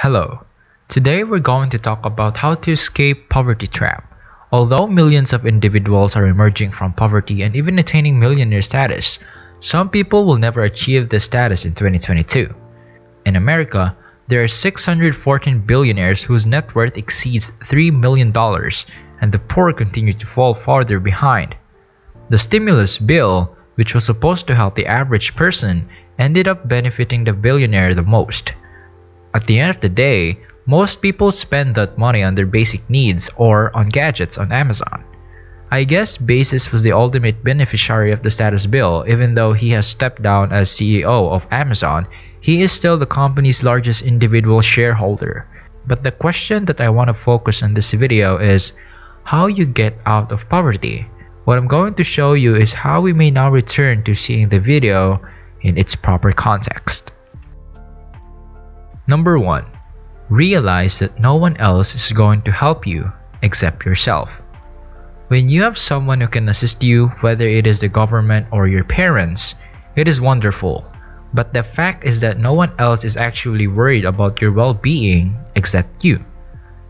Hello. Today we're going to talk about how to escape poverty trap. Although millions of individuals are emerging from poverty and even attaining millionaire status, some people will never achieve this status in 2022. In America, there are 614 billionaires whose net worth exceeds $3 million, and the poor continue to fall farther behind. The stimulus bill, which was supposed to help the average person, ended up benefiting the billionaire the most. At the end of the day, most people spend that money on their basic needs or on gadgets on Amazon. I guess Bezos was the ultimate beneficiary of the status bill. Even though he has stepped down as CEO of Amazon, he is still the company's largest individual shareholder. But the question that I want to focus on this video is how you get out of poverty. What I'm going to show you is how we may now return to seeing the video in its proper context. Number 1. Realize that no one else is going to help you except yourself. When you have someone who can assist you, whether it is the government or your parents, it is wonderful. But the fact is that no one else is actually worried about your well-being except you.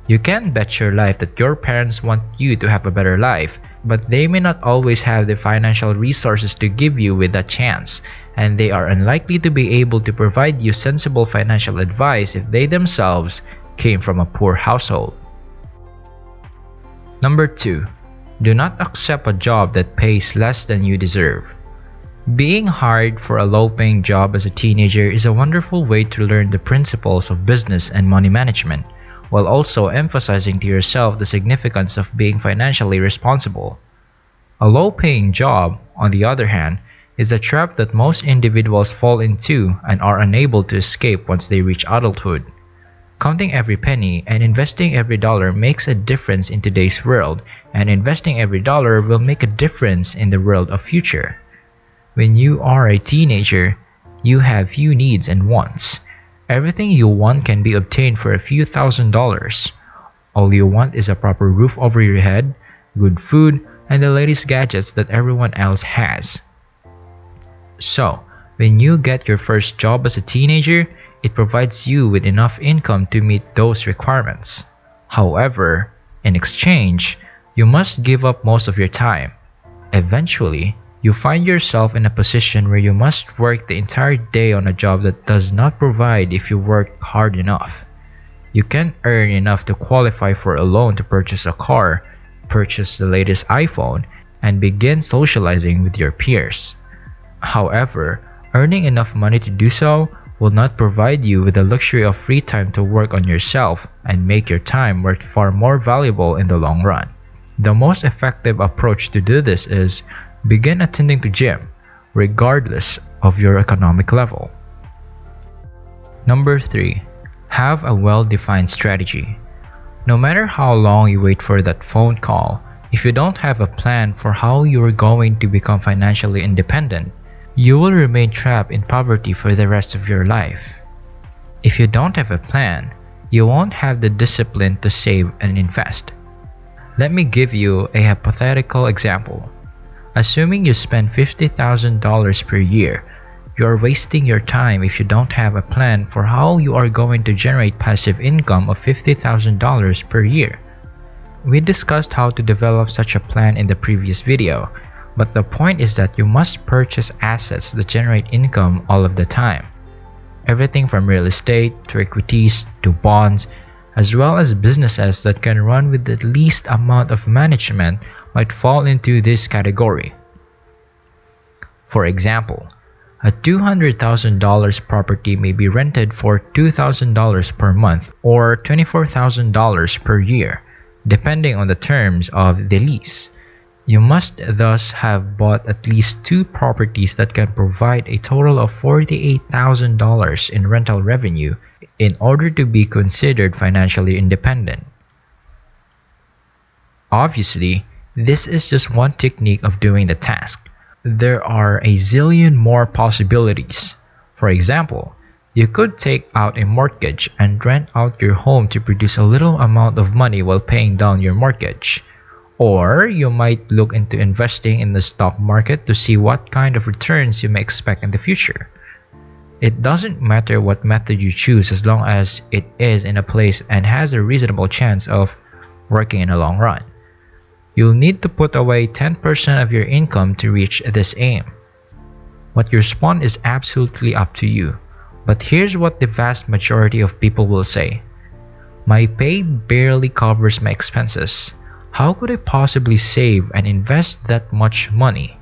You can bet your life that your parents want you to have a better life, but they may not always have the financial resources to give you with that chance, and they are unlikely to be able to provide you sensible financial advice if they themselves came from a poor household. Number 2. Do not accept a job that pays less than you deserve. Being hired for a low-paying job as a teenager is a wonderful way to learn the principles of business and money management, while also emphasizing to yourself the significance of being financially responsible. A low-paying job, on the other hand, is a trap that most individuals fall into and are unable to escape once they reach adulthood. Counting every penny and investing every dollar makes a difference in today's world, and investing every dollar will make a difference in the world of future. When you are a teenager, you have few needs and wants. Everything you want can be obtained for a few $1,000s. All you want is a proper roof over your head, good food, and the latest gadgets that everyone else has. So, when you get your first job as a teenager, it provides you with enough income to meet those requirements. However, in exchange, you must give up most of your time. Eventually, you find yourself in a position where you must work the entire day on a job that does not provide if you work hard enough. You can earn enough to qualify for a loan to purchase a car, purchase the latest iPhone, and begin socializing with your peers. However, earning enough money to do so will not provide you with the luxury of free time to work on yourself and make your time worth far more valuable in the long run. The most effective approach to do this is begin attending to gym, regardless of your economic level. Number 3. Have a well-defined strategy. No matter how long you wait for that phone call, if you don't have a plan for how you are going to become financially independent, you will remain trapped in poverty for the rest of your life. If you don't have a plan, you won't have the discipline to save and invest. Let me give you a hypothetical example. Assuming you spend $50,000 per year, you are wasting your time if you don't have a plan for how you are going to generate passive income of $50,000 per year. We discussed how to develop such a plan in the previous video, but the point is that you must purchase assets that generate income all of the time. Everything from real estate to equities to bonds, as well as businesses that can run with the least amount of management might fall into this category. For example, a $200,000 property may be rented for $2,000 per month or $24,000 per year, depending on the terms of the lease. You must thus have bought at least 2 properties that can provide a total of $48,000 in rental revenue in order to be considered financially independent. Obviously, this is just one technique of doing the task. There are a zillion more possibilities. For example, you could take out a mortgage and rent out your home to produce a little amount of money while paying down your mortgage. Or you might look into investing in the stock market to see what kind of returns you may expect in the future. It doesn't matter what method you choose as long as it is in a place and has a reasonable chance of working in the long run. You'll need to put away 10% of your income to reach this aim. What you respond is absolutely up to you, but here's what the vast majority of people will say. My pay barely covers my expenses. How could I possibly save and invest that much money?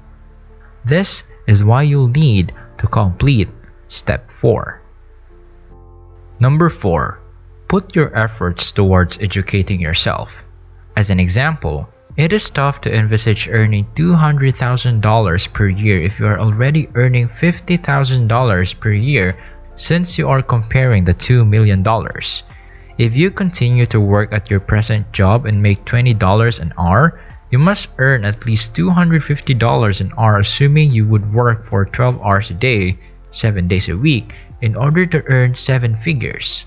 This is why you'll need to complete Step 4. Number 4. Put your efforts towards educating yourself. As an example, it is tough to envisage earning $200,000 per year if you are already earning $50,000 per year, since you are comparing the $2 million. If you continue to work at your present job and make $20 an hour, you must earn at least $250 an hour, assuming you would work for 12 hours a day, 7 days a week, in order to earn 7 figures.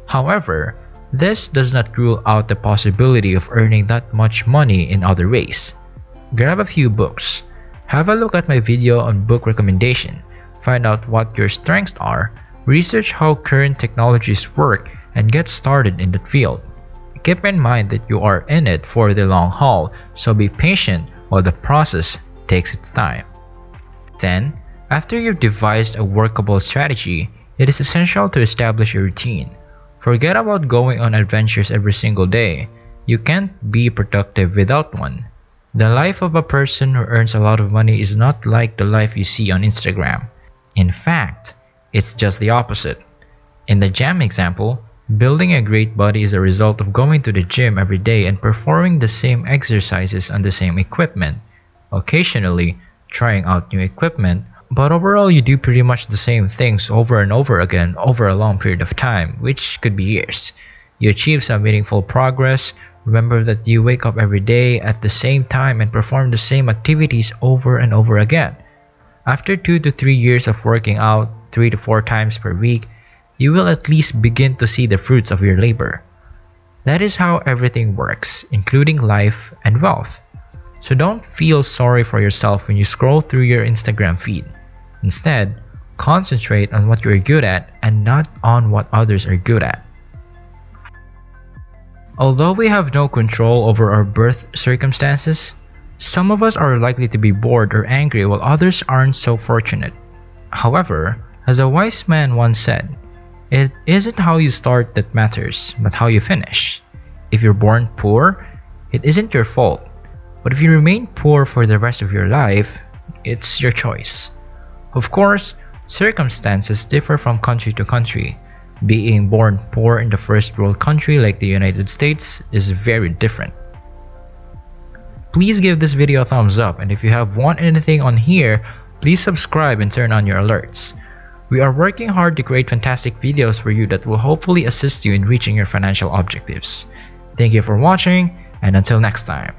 However, this does not rule out the possibility of earning that much money in other ways. Grab a few books. Have a look at my video on book recommendation. Find out what your strengths are. Research how current technologies work and get started in that field. Keep in mind that you are in it for the long haul, so be patient while the process takes its time. Then, after you've devised a workable strategy, it is essential to establish a routine. Forget about going on adventures every single day. You can't be productive without one. The life of a person who earns a lot of money is not like the life you see on Instagram. In fact, it's just the opposite. In the gym example, building a great body is a result of going to the gym every day and performing the same exercises on the same equipment, occasionally trying out new equipment, but overall you do pretty much the same things over and over again over a long period of time, which could be years. You achieve some meaningful progress. Remember that you wake up every day at the same time and perform the same activities over and over again. After 2 to 3 years of working out 3 to 4 times per week, you will at least begin to see the fruits of your labor. That is how everything works, including life and wealth. So don't feel sorry for yourself when you scroll through your Instagram feed. Instead, concentrate on what you're good at and not on what others are good at. Although we have no control over our birth circumstances, some of us are likely to be bored or angry while others aren't so fortunate. However, as a wise man once said, it isn't how you start that matters, but how you finish. If you're born poor, it isn't your fault. But if you remain poor for the rest of your life, it's your choice. Of course, circumstances differ from country to country. Being born poor in the first world country like the United States is very different. Please give this video a thumbs up, and if you have won anything on here, please subscribe and turn on your alerts. We are working hard to create fantastic videos for you that will hopefully assist you in reaching your financial objectives. Thank you for watching, and until next time.